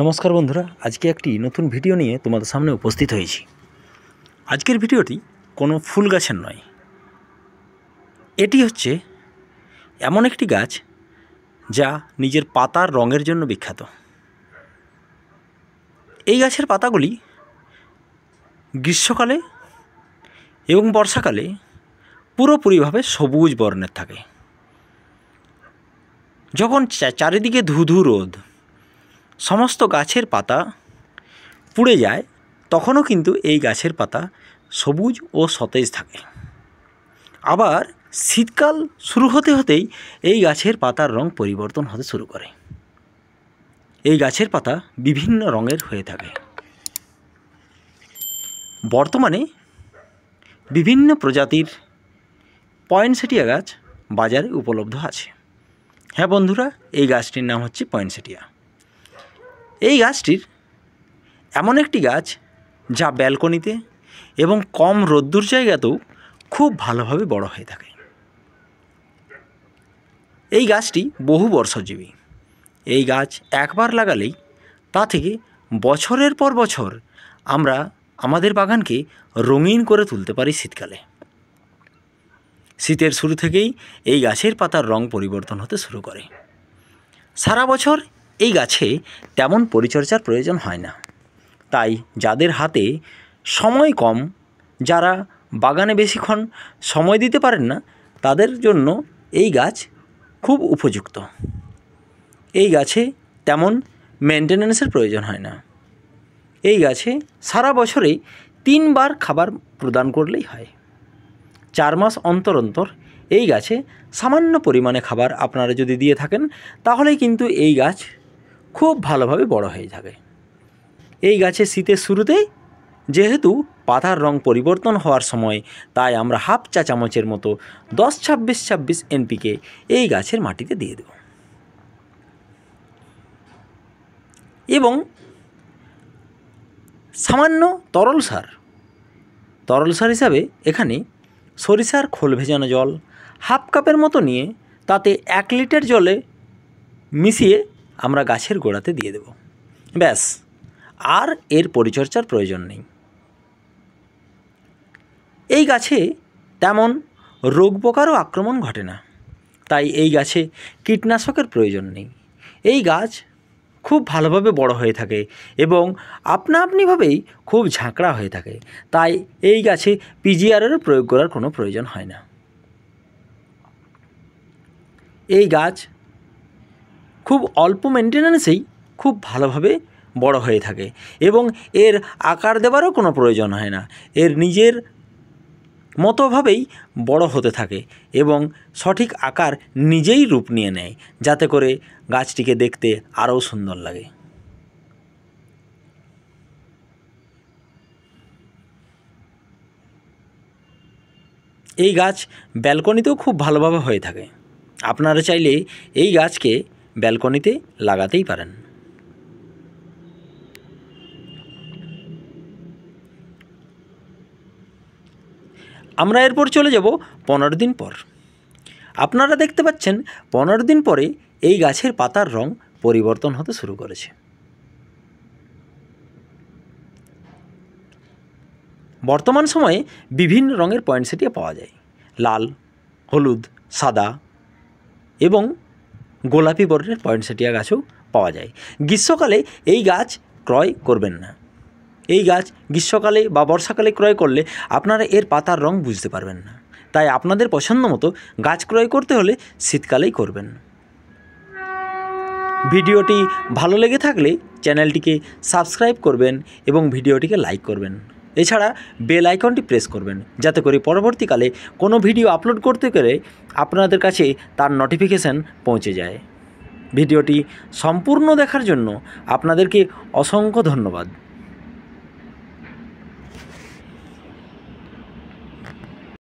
নমস্কার বন্ধুরা, আজকে একটি নতুন ভিডিও নিয়ে তোমাদের সামনে উপস্থিত হয়েছি। আজকের ভিডিওটি কোনো ফুল গাছের নয়, এটি হচ্ছে এমন একটি গাছ যা নিজের পাতার রঙের জন্য বিখ্যাত। এই গাছের পাতাগুলি গ্রীষ্মকালে এবং বর্ষাকালে পুরোপুরিভাবে সবুজ বর্ণের থাকে। যখন চারিদিকে ধুধু রোদ, সমস্ত গাছের পাতা পুড়ে যায়, তখনও কিন্তু এই গাছের পাতা সবুজ ও সতেজ থাকে। আবার শীতকাল শুরু হতে হতেই এই গাছের পাতার রং পরিবর্তন হতে শুরু করে। এই গাছের পাতা বিভিন্ন রঙের হয়ে থাকে। বর্তমানে বিভিন্ন প্রজাতির পয়েনসেটিয়া গাছ বাজারে উপলব্ধ আছে। হ্যাঁ বন্ধুরা, এই গাছটির নাম হচ্ছে পয়েনসেটিয়া। এই গাছটির এমন একটি গাছ যা ব্যালকনিতে এবং কম রোদ্দুর জায়গাতেও খুব ভালোভাবে বড় হয়ে থাকে। এই গাছটি বহু বর্ষজীবী। এই গাছ একবার লাগালেই তা থেকে বছরের পর বছর আমরা আমাদের বাগানকে রঙিন করে তুলতে পারি। শীতকালে, শীতের শুরু থেকেই এই গাছের পাতার রং পরিবর্তন হতে শুরু করে। সারা বছর এই গাছে তেমন পরিচর্যার প্রয়োজন হয় না। তাই যাদের হাতে সময় কম, যারা বাগানে বেশিক্ষণ সময় দিতে পারেন না, তাদের জন্য এই গাছ খুব উপযুক্ত। এই গাছে তেমন মেনটেন্যান্সের প্রয়োজন হয় না। এই গাছে সারা বছরে 3 বার খাবার প্রদান করলেই হয়। 4 মাস অন্তর অন্তর এই গাছে সামান্য পরিমাণে খাবার আপনারা যদি দিয়ে থাকেন, তাহলেই কিন্তু এই গাছ খুব ভালোভাবে বড় হয়ে থাকে। এই গাছে শীতের শুরুতেই যেহেতু পাতার রং পরিবর্তন হওয়ার সময়, তাই আমরা হাফ চা চামচের মতো 10-26-26 NPK এই গাছের মাটিতে দিয়ে দেব। এবং সামান্য তরল সার হিসাবে এখানে সরিষার খোল ভেজানো জল হাফ কাপের মতো নিয়ে তাতে 1 লিটার জলে মিশিয়ে আমরা গাছের গোড়াতে দিয়ে দেব। ব্যাস, আর এর পরিচর্যার প্রয়োজন নেই। এই গাছে তেমন রোগ পোকারও আক্রমণ ঘটে না, তাই এই গাছে কীটনাশকের প্রয়োজন নেই। এই গাছ খুব ভালোভাবে বড় হয়ে থাকে এবং আপনাআপনিভাবেই খুব ঝাঁকড়া হয়ে থাকে। তাই এই গাছে পিজিআরেরও প্রয়োগ করার কোনো প্রয়োজন হয় না। এই গাছ খুব অল্প মেনটেন্যান্সেই খুব ভালোভাবে বড় হয়ে থাকে এবং এর আকার দেওয়ারও কোনো প্রয়োজন হয় না। এর নিজের মতোভাবেই বড় হতে থাকে এবং সঠিক আকার নিজেই রূপ নিয়ে নেয়, যাতে করে গাছটিকে দেখতে আরও সুন্দর লাগে। এই গাছ ব্যালকনিতেও খুব ভালোভাবে হয়ে থাকে। আপনারা চাইলে এই গাছকে ব্যালকনিতে লাগাতেই পারেন। আমরা এরপর চলে যাব 15 দিন পর। আপনারা দেখতে পাচ্ছেন 15 দিন পরে এই গাছের পাতার রং পরিবর্তন হতে শুরু করেছে। বর্তমান সময়ে বিভিন্ন রঙের পয়েনসেটিয়া পাওয়া যায়। লাল, হলুদ, সাদা এবং গোলাপি বর্ণের পয়েনসেটিয়া গাছও পাওয়া যায়। গ্রীষ্মকালে এই গাছ ক্রয় করবেন না। এই গাছ গ্রীষ্মকালে বা বর্ষাকালে ক্রয় করলে আপনারা এর পাতার রং বুঝতে পারবেন না। তাই আপনাদের পছন্দ মতো গাছ ক্রয় করতে হলে শীতকালেই করবেন। ভিডিওটি ভালো লেগে থাকলে চ্যানেলটিকে সাবস্ক্রাইব করবেন এবং ভিডিওটিকে লাইক করবেন। এছাড়া বেল আইকনটি প্রেস করবেন, যাতে করে পরবর্তীকালে কোনো ভিডিও আপলোড করতে গেলে আপনাদের কাছে তার নোটিফিকেশান পৌঁছে যায়। ভিডিওটি সম্পূর্ণ দেখার জন্য আপনাদেরকে অসংখ্য ধন্যবাদ।